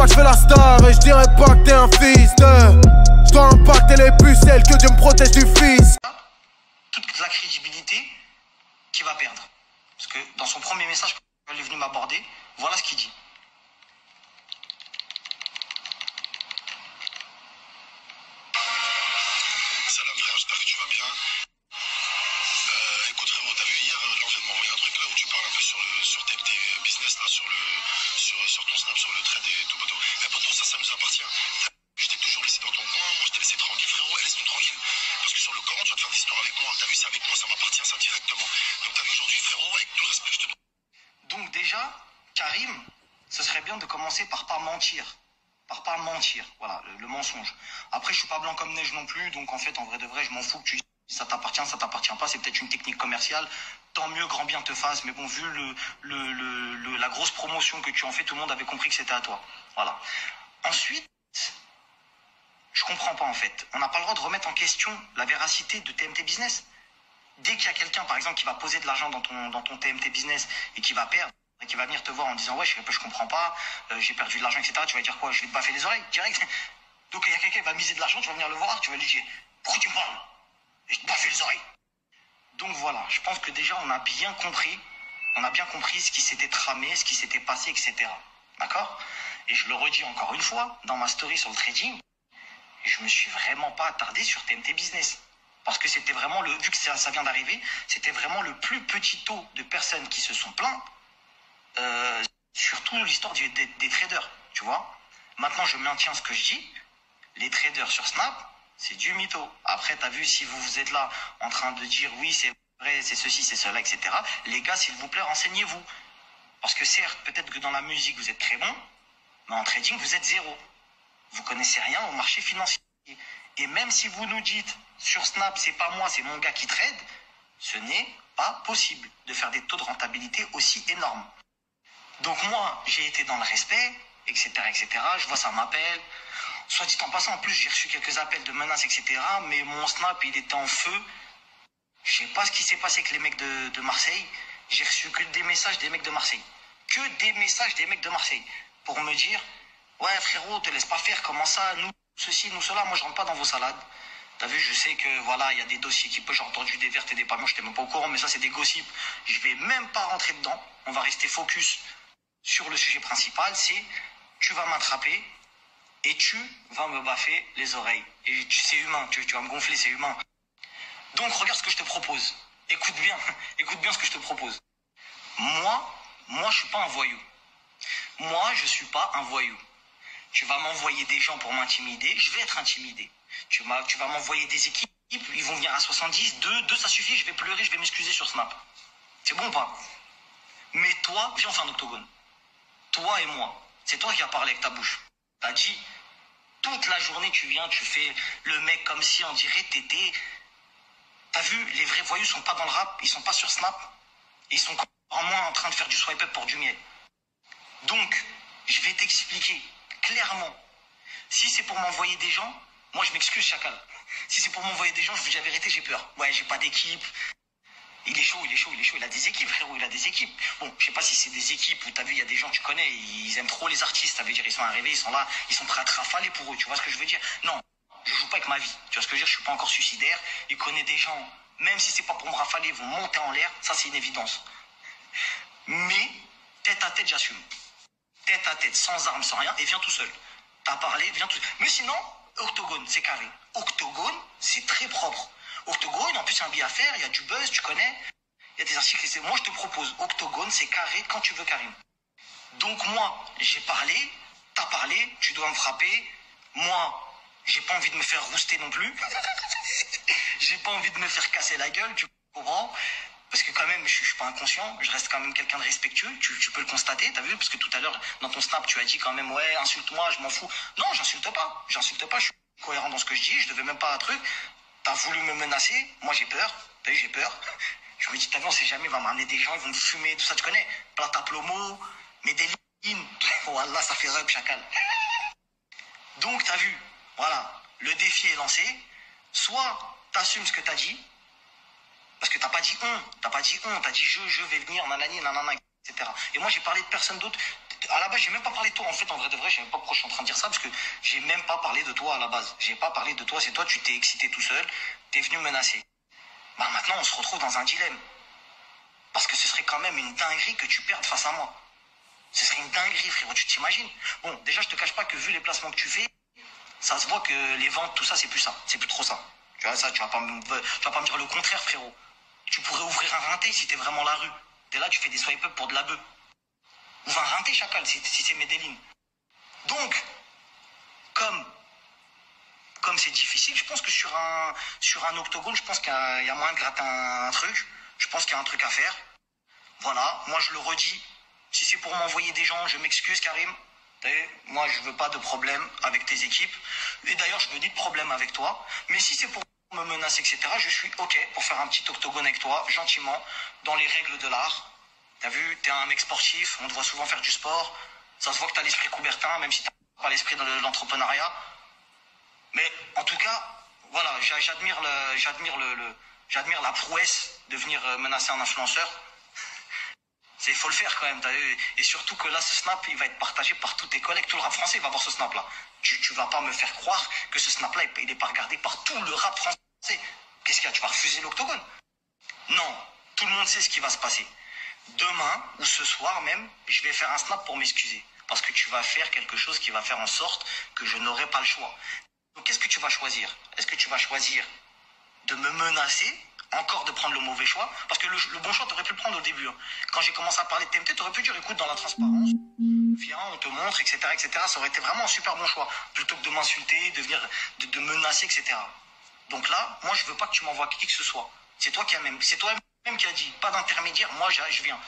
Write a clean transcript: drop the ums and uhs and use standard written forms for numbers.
pas que je fais la star et je dirais pas que t'es un fils de. Je dois impacter les pucelles, que Dieu me protège du fils. Toute la crédibilité qu'il va perdre. Parce que dans son premier message, quand il est venu m'aborder, voilà ce qu'il dit. Salam frère, j'espère que tu vas bien. Écoute frérot, t'as vu hier, l'Angèle m'a envoyé un truc là où tu parles un peu sur tes business là, sur ton snap, sur le trade et tout bateau. Eh poto, ça nous appartient. Je t'ai toujours laissé dans ton coin, moi je t'ai laissé tranquille frérot, laisse-nous tranquille. Parce que sur le Coran, tu vas te faire des histoires avec moi. T'as vu, c'est avec moi, ça m'appartient ça directement. Donc t'as vu aujourd'hui frérot, avec tout le respect, je te donne. Donc déjà, Karim, ce serait bien de commencer par pas mentir. Par pas mentir, voilà, le mensonge. Après, je suis pas blanc comme neige non plus, donc en fait, en vrai de vrai, je m'en fous que tu dis ça t'appartient pas, c'est peut-être une technique commerciale. Tant mieux, grand bien te fasse, mais bon, vu la grosse promotion que tu en fais, tout le monde avait compris que c'était à toi. Voilà. Ensuite, je comprends pas en fait. On n'a pas le droit de remettre en question la véracité de TMT Business. Dès qu'il y a quelqu'un, par exemple, qui va poser de l'argent dans ton TMT Business et qui va perdre, et qui va venir te voir en disant ouais, je comprends pas, j'ai perdu de l'argent, etc. Tu vas dire quoi? Je vais te baffer les oreilles, direct. Donc il y a quelqu'un qui va miser de l'argent, tu vas venir le voir, tu vas lui dire pourquoi tu me parles? Et je te baffe les oreilles. Donc voilà, je pense que déjà on a bien compris ce qui s'était tramé, ce qui s'était passé, etc. D'accord? Et je le redis encore une fois, dans ma story sur le trading, je me suis vraiment pas attardé sur TMT Business. Parce que c'était vraiment, vu que ça vient d'arriver, c'était vraiment le plus petit taux de personnes qui se sont plaints, surtout l'histoire des traders, tu vois. Maintenant, je maintiens ce que je dis, les traders sur Snap, c'est du mytho. Après, tu as vu, si vous êtes là en train de dire oui, c'est vrai, c'est ceci, c'est cela, etc. Les gars, s'il vous plaît, renseignez-vous. Parce que certes, peut-être que dans la musique, vous êtes très bon, mais en trading, vous êtes zéro. Vous connaissez rien au marché financier. Et même si vous nous dites sur Snap, c'est pas moi, c'est mon gars qui trade, ce n'est pas possible de faire des taux de rentabilité aussi énormes. Donc moi, j'ai été dans le respect, etc., etc. Je vois ça m'appelle. Soit dit en passant, en plus, j'ai reçu quelques appels de menaces, etc. Mais mon Snap, il était en feu. Je sais pas ce qui s'est passé avec les mecs de Marseille. J'ai reçu que des messages des mecs de Marseille. Que des messages des mecs de Marseille. Pour me dire, ouais frérot, te laisse pas faire, comment ça, nous, ceci, nous, cela, moi je rentre pas dans vos salades. T'as vu, je sais que voilà, il y a des dossiers qui peuvent, j'ai entendu des vertes et des pas mûres, je n'étais même pas au courant, mais ça c'est des gossips. Je vais même pas rentrer dedans. On va rester focus sur le sujet principal, c'est tu vas m'attraper et tu vas me baffer les oreilles. Et c'est humain, tu vas me gonfler, c'est humain. Donc regarde ce que je te propose. Écoute bien ce que je te propose. Moi je suis pas un voyou. Moi je suis pas un voyou. Tu vas m'envoyer des gens pour m'intimider, je vais être intimidé. Tu vas m'envoyer des équipes, ils vont venir à 70, deux ça suffit, je vais pleurer, je vais m'excuser sur Snap. C'est bon ou pas? Mais toi, viens on fait un octogone. Toi et moi, c'est toi qui as parlé avec ta bouche. T'as dit, toute la journée tu viens, tu fais le mec comme si on dirait t'étais... T'as vu, les vrais voyous sont pas dans le rap, ils sont pas sur Snap, ils sont en moins en train de faire du swipe up pour du miel. Donc, je vais t'expliquer clairement. Si c'est pour m'envoyer des gens, moi je m'excuse Chacal. Si c'est pour m'envoyer des gens, je vous dis la vérité, j'ai peur. Ouais, j'ai pas d'équipe. Il est chaud, il a des équipes, frérot, il a des équipes. Bon, je sais pas si c'est des équipes où t'as vu, il y a des gens que tu connais, ils aiment trop les artistes, ça veut dire ils sont arrivés, ils sont là, ils sont prêts à te rafaler pour eux, tu vois ce que je veux dire? Non, je joue pas avec ma vie, tu vois ce que je veux dire? Je suis pas encore suicidaire, il connaît des gens, même si c'est pas pour me rafaler, ils vont monter en l'air, ça c'est une évidence. Mais, tête à tête, j'assume. Tête à tête, sans armes, sans rien, et viens tout seul. T'as parlé, viens tout seul. Mais sinon, octogone, c'est carré. Octogone, c'est très propre. Octogone, en plus, il y a un billet à faire, il y a du buzz, tu connais. Il y a des articles. Moi, je te propose Octogone, c'est carré quand tu veux, Karim. Donc, moi, j'ai parlé, t'as parlé, tu dois me frapper. Moi, j'ai pas envie de me faire rouster non plus. J'ai pas envie de me faire casser la gueule, tu comprends? Parce que quand même, je suis pas inconscient, je reste quand même quelqu'un de respectueux, tu peux le constater, t'as vu? Parce que tout à l'heure, dans ton snap, tu as dit quand même, ouais, insulte-moi, je m'en fous. Non, j'insulte pas, je suis cohérent dans ce que je dis, je devais même pas un truc. T'as voulu me menacer, moi j'ai peur, t'as vu, j'ai peur. Je me dis, t'as vu, on sait jamais, il va m'amener des gens, ils vont me fumer, tout ça, tu connais? Plata plomo, mais des lignes, voilà, ça fait rub, chacal. Donc, t'as vu, voilà, le défi est lancé, soit t'assumes ce que t'as dit, parce que t'as pas dit t'as dit je vais venir, nanani, nanana, etc. Et moi j'ai parlé de personne d'autre. à la base, j'ai même pas parlé de toi. En fait, en vrai de vrai, je sais même pas pourquoi je suis en train de dire ça, parce que j'ai même pas parlé de toi à la base. J'ai pas parlé de toi, c'est toi, tu t'es excité tout seul, t'es venu me menacer. Bah maintenant, on se retrouve dans un dilemme. Parce que ce serait quand même une dinguerie que tu perdes face à moi. Ce serait une dinguerie, frérot, tu t'imagines? Bon, déjà, je te cache pas que vu les placements que tu fais, ça se voit que les ventes, tout ça, c'est plus ça. C'est plus trop ça. Tu vois, ça, tu vas pas me dire le contraire, frérot. Tu pourrais ouvrir un rinté si t'es vraiment la rue. T'es là, tu fais des swipe up pour de la bœuf. Ouvre un rinté, chacal, si c'est Medellin. Donc, comme c'est difficile, je pense que sur un octogone, je pense qu'il y a moyen de gratter un truc. Je pense qu'il y a un truc à faire. Voilà, moi je le redis. Si c'est pour m'envoyer des gens, je m'excuse, Karim. Moi, je veux pas de problème avec tes équipes. Et d'ailleurs, je veux ni de problème avec toi. Mais si c'est pour me menacer, etc., je suis OK pour faire un petit octogone avec toi, gentiment, dans les règles de l'art. T'as vu, t'es un mec sportif, on te voit souvent faire du sport. Ça se voit que t'as l'esprit Coubertin, même si t'as pas l'esprit de l'entrepreneuriat. Mais en tout cas, voilà, j'admire la prouesse de venir menacer un influenceur. Il faut le faire quand même. Et surtout que là, ce snap, il va être partagé par tous tes collègues. Tout le rap français va voir ce snap-là. Tu vas pas me faire croire que ce snap-là, il n'est pas regardé par tout le rap français. Qu'est-ce qu'il y a? Tu vas refuser l'octogone? Non. Tout le monde sait ce qui va se passer. Demain, ou ce soir même, je vais faire un snap pour m'excuser. Parce que tu vas faire quelque chose qui va faire en sorte que je n'aurai pas le choix. Donc, qu'est-ce que tu vas choisir? Est-ce que tu vas choisir de me menacer, encore de prendre le mauvais choix? Parce que le bon choix, tu aurais pu le prendre au début. Hein. Quand j'ai commencé à parler de TMT, tu aurais pu dire, écoute, dans la transparence, viens, on te montre, etc., etc. Ça aurait été vraiment un super bon choix. Plutôt que de m'insulter, de menacer, etc. Donc là, moi, je veux pas que tu m'envoies qui que ce soit. C'est toi-même qui a dit, pas d'intermédiaire, moi, je viens.